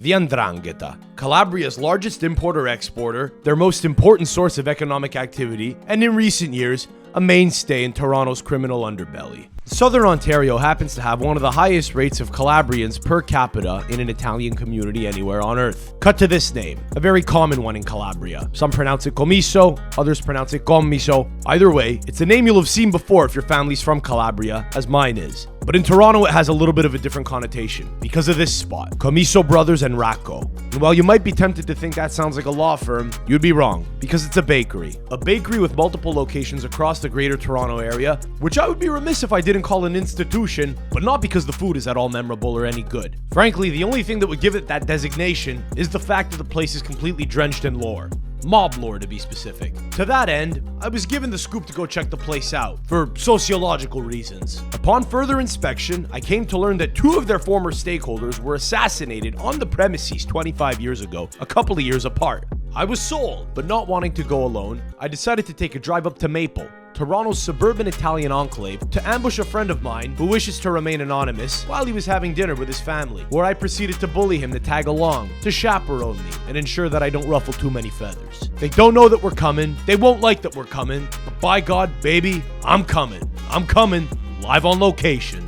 The 'Ndrangheta, Calabria's largest importer-exporter, their most important source of economic activity, and in recent years, a mainstay in Toronto's criminal underbelly. Southern Ontario happens to have one of the highest rates of Calabrians per capita in an Italian community anywhere on earth. Cut to this name, a very common one in Calabria. Some pronounce it Commisso, others pronounce it Commisso. Either way, it's a name you'll have seen before if your family's from Calabria, as mine is. But in Toronto, it has a little bit of a different connotation because of this spot, Commisso Brothers and Racco. And while you might be tempted to think that sounds like a law firm, you'd be wrong, because it's a bakery. A bakery with multiple locations across the greater Toronto area, which I would be remiss if I didn't call an institution, but not because the food is at all memorable or any good. Frankly, the only thing that would give it that designation is the fact that the place is completely drenched in lore. Mob lore, to be specific. To that end, I was given the scoop to go check the place out, for sociological reasons. Upon further inspection, I came to learn that two of their former stakeholders were assassinated on the premises 25 years ago, a couple of years apart. I was sold, but not wanting to go alone, I decided to take a drive up to Maple, Toronto's suburban Italian enclave, to ambush a friend of mine who wishes to remain anonymous while he was having dinner with his family, where I proceeded to bully him to tag along, to chaperone me, and ensure that I don't ruffle too many feathers. They don't know that we're coming, they won't like that we're coming, but by God, baby, I'm coming. I'm coming, live on location.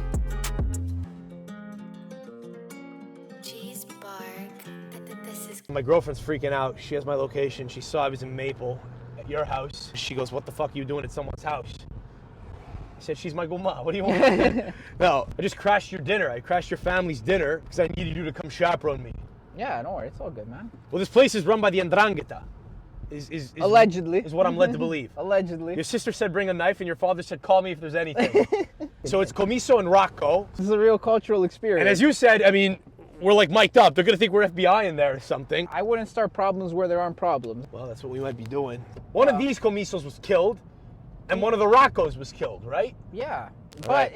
My girlfriend's freaking out. She has my location. She saw I was in Maple at your house. She goes, "What the fuck are you doing at someone's house?" I said, "She's my guma. What do you want?" No, I just crashed your dinner. I crashed your family's dinner because I needed you to come chaperone me. Yeah, no worries. It's all good, man. Well, this place is run by the 'Ndrangheta. Allegedly. Is what I'm led to believe. Allegedly. Your sister said bring a knife and your father said call me if there's anything. So it's Commisso and Racco. This is a real cultural experience. And as you said, I mean, we're like mic'd up. They're gonna think we're FBI in there or something. I wouldn't start problems where there aren't problems. Well, that's what we might be doing. One of these Commissos was killed, and one of the Raccos was killed, right? Yeah, but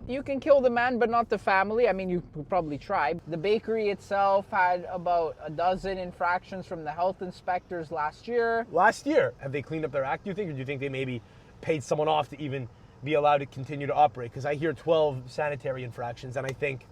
you can kill the man, but not the family. I mean, you could probably try. The bakery itself had about a dozen infractions from the health inspectors last year. Last year? Have they cleaned up their act, do you think? Or do you think they maybe paid someone off to even be allowed to continue to operate? Because I hear 12 sanitary infractions, and I think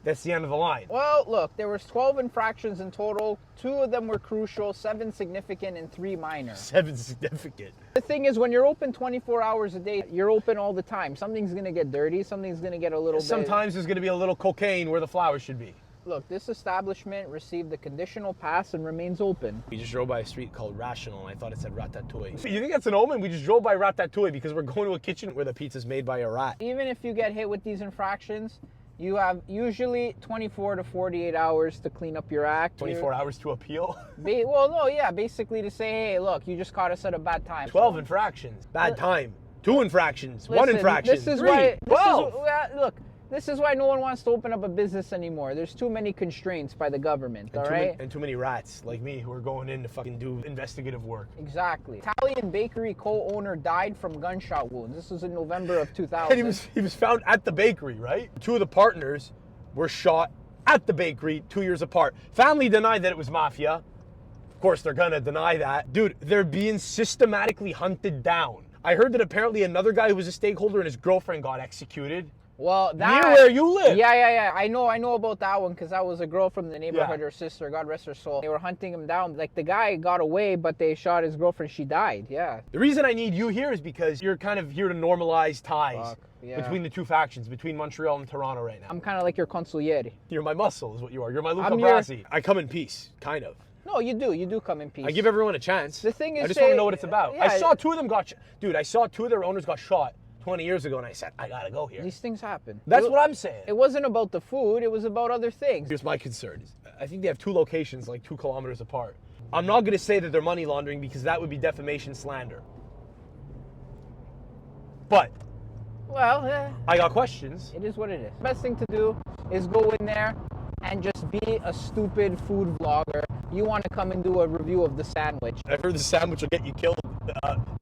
that's the end of the line. Well, look, there was 12 infractions in total. 2 of them were crucial, 7 significant, and 3 minor. 7 significant. The thing is, when you're open 24 hours a day, you're open all the time. Something's going to get dirty. Something's going to get a little bit... Sometimes there's going to be a little cocaine where the flowers should be. Look, this establishment received a conditional pass and remains open. We just drove by a street called Rational, and I thought it said Ratatouille. So you think that's an omen? We just drove by Ratatouille because we're going to a kitchen where the pizza's made by a rat. Even if you get hit with these infractions, you have usually 24 to 48 hours to clean up your act. 24 hours to appeal? Basically to say, hey, look, you just caught us at a bad time. 12 infractions. Bad time. 2 infractions. 1 infraction. This is 3. why. 12. Look, this is why no one wants to open up a business anymore. There's too many constraints by the government, all right? And too many rats like me who are going in to fucking do investigative work. Exactly. Italian bakery co-owner died from gunshot wounds. This was in November of 2000. And he was found at the bakery, right? 2 of the partners were shot at the bakery 2 years apart. Family denied that it was mafia. Of course, they're gonna deny that. Dude, they're being systematically hunted down. I heard that apparently another guy who was a stakeholder and his girlfriend got executed. Well, near where you live. Yeah. I know about that one because that was a girl from the neighborhood, her sister, God rest her soul. They were hunting him down. Like, the guy got away, but they shot his girlfriend. She died, yeah. The reason I need you here is because you're kind of here to normalize ties between the two factions, between Montreal and Toronto right now. I'm kind of like your consigliere. You're my muscle is what you are. You're my Luca Brasi. I come in peace, kind of. No, you do. You do come in peace. I give everyone a chance. The thing is, I just want to know what it's about. Yeah, I saw 2 of them I saw 2 of their owners got shot 20 years ago, and I said, I gotta go here. These things happen. That's what I'm saying. It wasn't about the food, it was about other things. Here's my concern. I think they have 2 locations like 2 kilometers apart. I'm not gonna say that they're money laundering because that would be defamation slander. But, well, I got questions. It is what it is. Best thing to do is go in there and just be a stupid food vlogger. You want to come and do a review of the sandwich. I've heard the sandwich will get you killed.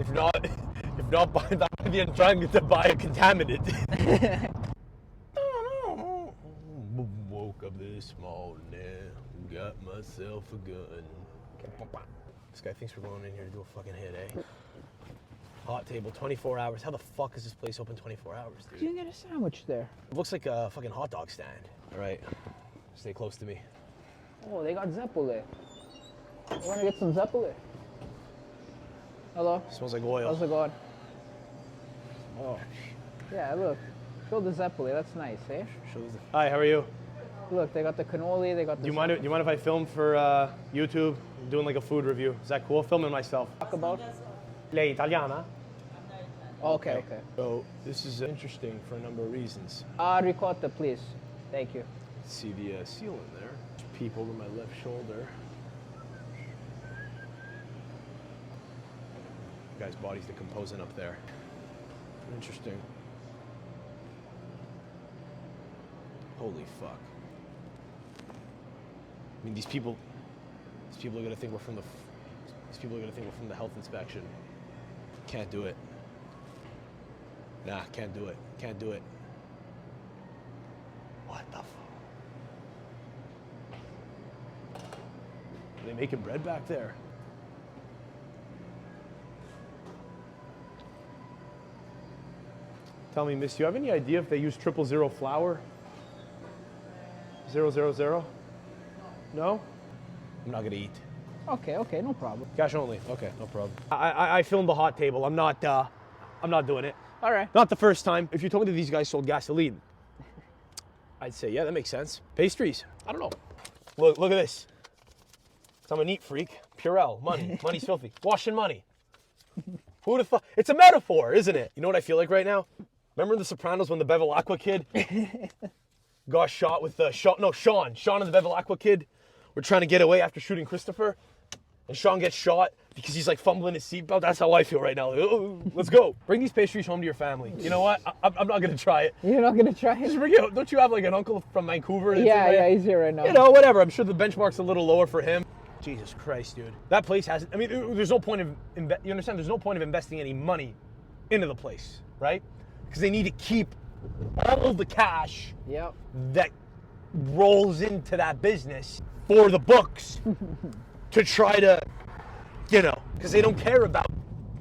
If not by the trying to buy a contaminant. Woke up this morning, got myself a gun. This guy thinks we're going in here to do a fucking hit, eh? Hot table, 24 hours. How the fuck is this place open 24 hours, dude? You can get a sandwich there. It looks like a fucking hot dog stand. All right, stay close to me. Oh, they got zeppole. You want to get some zeppole? Hello? Smells like oil. How's it going? Oh. Yeah, look. Show the zeppole. That's nice, eh? Hi, how are you? Look, they got the cannoli, they got the... Do you mind if I film for YouTube? I'm doing like a food review. Is that cool? Filming myself. Talk about? Lei Italiana. Okay. So this is interesting for a number of reasons. Ricotta, please. Thank you. See the seal in there. Peep over my left shoulder. The guy's body's decomposing up there. Interesting. Holy fuck. I mean, these people are gonna think we're from the health inspection. Can't do it. Nah, can't do it. Can't do it. What the fuck? Are they making bread back there? Tell me, miss, do you have any idea if they use 000 flour? 000? No? I'm not gonna eat. Okay, no problem. Cash only. Okay, no problem. I filmed the hot table. I'm not doing it. All right. Not the first time. If you told me that these guys sold gasoline, I'd say, yeah, that makes sense. Pastries. I don't know. Look at this. I'm a neat freak. Purell. Money. Money's filthy. Washing money. Who would have thought? It's a metaphor, isn't it? You know what I feel like right now? Remember in The Sopranos when the Bevilacqua kid got shot with the Sean and the Bevilacqua kid were trying to get away after shooting Christopher, and Sean gets shot because he's like fumbling his seatbelt. That's how I feel right now. Like, oh, let's go. Bring these pastries home to your family. You know what? I'm not gonna try it. You're not gonna try it? Just bring it. Don't you have like an uncle from Vancouver? Yeah, he's here right now. You know, whatever. I'm sure the benchmark's a little lower for him. Jesus Christ, dude. That place has, I mean, there's no point of, you understand? There's no point of investing any money into the place, right? Because they need to keep all the cash that rolls into that business for the books to try to, you know, because they don't care about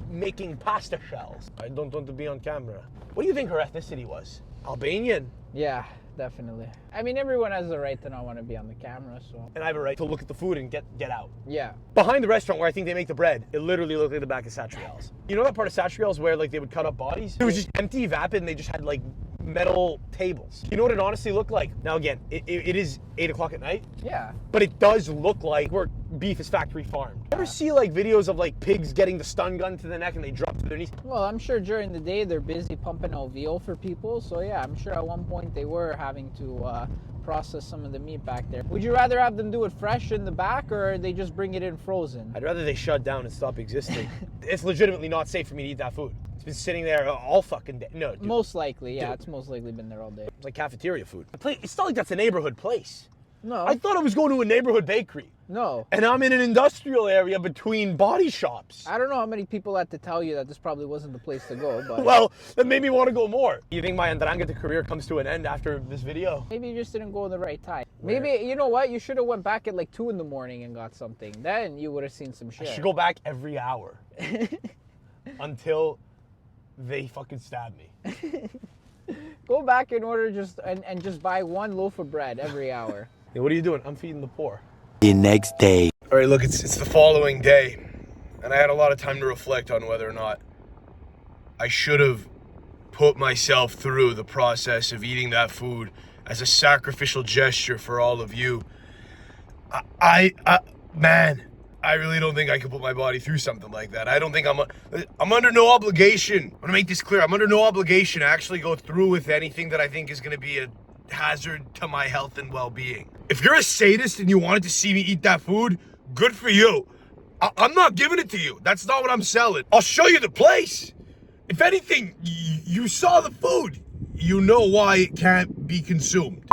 making pasta shells. I don't want to be on camera. What do you think her ethnicity was? Albanian? Yeah, definitely. I mean, everyone has the right to not want to be on the camera, so. And I have a right to look at the food and get out. Yeah. Behind the restaurant where I think they make the bread, it literally looked like the back of Satriel's. You know that part of Satriel's where like they would cut up bodies? It was just empty, vapid, and they just had like metal tables. You know what it honestly looked like? Now again, it is 8 o'clock at night. Yeah. But it does look like where beef is factory farmed. You ever see like videos of like pigs getting the stun gun to the neck and they drop to their knees? Well, I'm sure during the day they're busy pumping out veal for people. So yeah, I'm sure at one point they were having to process some of the meat back there. Would you rather have them do it fresh in the back or they just bring it in frozen? I'd rather they shut down and stop existing. It's legitimately not safe for me to eat that food. It's been sitting there all fucking day. No, dude. Most likely, yeah. Dude. It's most likely been there all day. It's like cafeteria food. It's not like that's a neighborhood place. No. I thought I was going to a neighborhood bakery. No. And I'm in an industrial area between body shops. I don't know how many people had to tell you that this probably wasn't the place to go, but... Well, that made me want to go more. You think my Andrangata career comes to an end after this video? Maybe you just didn't go in the right time. Where? Maybe, you know what? You should have went back at like 2 in the morning and got something. Then you would have seen some shit. I should go back every hour. Until they fucking stab me. Go back in order and just buy 1 loaf of bread every hour. Hey, what are you doing? I'm feeding the poor. The next day. All right, look, it's the following day, and I had a lot of time to reflect on whether or not I should have put myself through the process of eating that food as a sacrificial gesture for all of you. Man, I really don't think I could put my body through something like that. I don't think I'm under no obligation. I'm gonna make this clear. I'm under no obligation to actually go through with anything that I think is gonna be a hazard to my health and well-being. If you're a sadist and you wanted to see me eat that food, good for you. I'm not giving it to you. That's not what I'm selling. I'll show you the place. If anything, you saw the food. You know why it can't be consumed.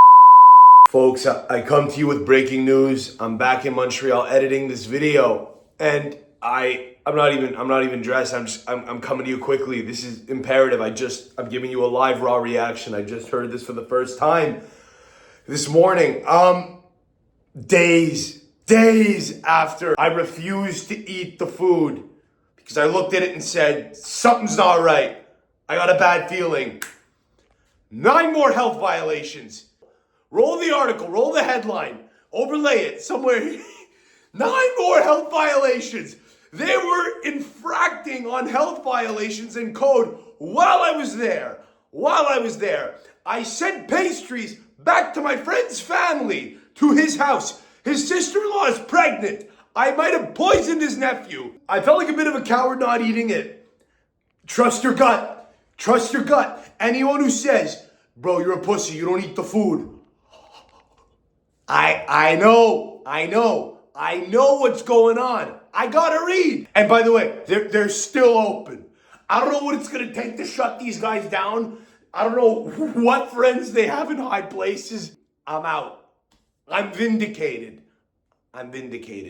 Folks, I come to you with breaking news. I'm back in Montreal editing this video, and I'm not even dressed. I'm coming to you quickly. This is imperative. I'm giving you a live raw reaction. I just heard this for the first time this morning. Days after I refused to eat the food because I looked at it and said, something's not right. I got a bad feeling. 9 more health violations. Roll the article, roll the headline. overlay it somewhere. 9 more health violations. They were infracting on health violations and code while I was there. I sent pastries back to my friend's family, to his house. His sister-in-law is pregnant. I might have poisoned his nephew. I felt like a bit of a coward not eating it. Trust your gut. Trust your gut. Anyone who says, bro, you're a pussy, you don't eat the food. I know what's going on. I gotta read. And by the way, they're still open. I don't know what it's gonna take to shut these guys down. I don't know what friends they have in high places. I'm out. I'm vindicated.